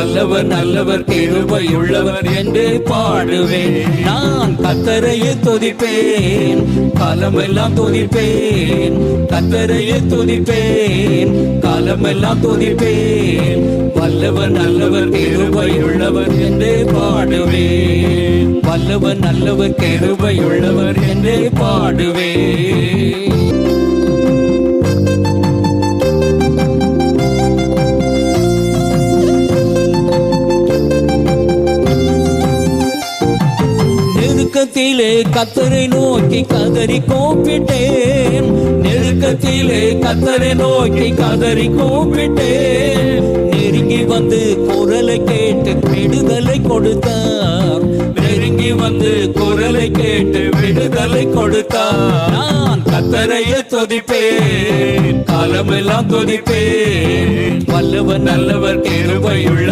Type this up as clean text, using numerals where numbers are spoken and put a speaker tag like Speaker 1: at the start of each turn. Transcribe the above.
Speaker 1: வல்லவர் நல்லவர் கிருபையுள்ளவர் என்று பாடுவேன். நான் கர்த்தரையே துதிப்பேன், காலமெல்லாம் துதிப்பேன். கர்த்தரையே துதிப்பேன், காலமெல்லாம் துதிப்பேன். வல்லவர் நல்லவர் கிருபையுள்ளவர் என்று பாடுவேன். வல்லவர் நல்லவர் கிருபையுள்ளவர் என்று பாடுவேன். நெருக்கத்திலே கர்த்தரை நோக்கி கதறி கூப்பிட்டேன். நெருக்கத்திலே கர்த்தரை நோக்கி கதறி கூப்பிட்டேன். நெருங்கி வந்து குரலை கேட்டு விடுதலை கொடுத்தார். நெருங்கி வந்து குரலை கேட்டு விடுதலை கொடுத்தார். நான் கர்த்தரையே துதிப்பேன், காலமெல்லாம் துதிப்பேன். வல்லவர் நல்லவர் கிருபையுள்ளவர்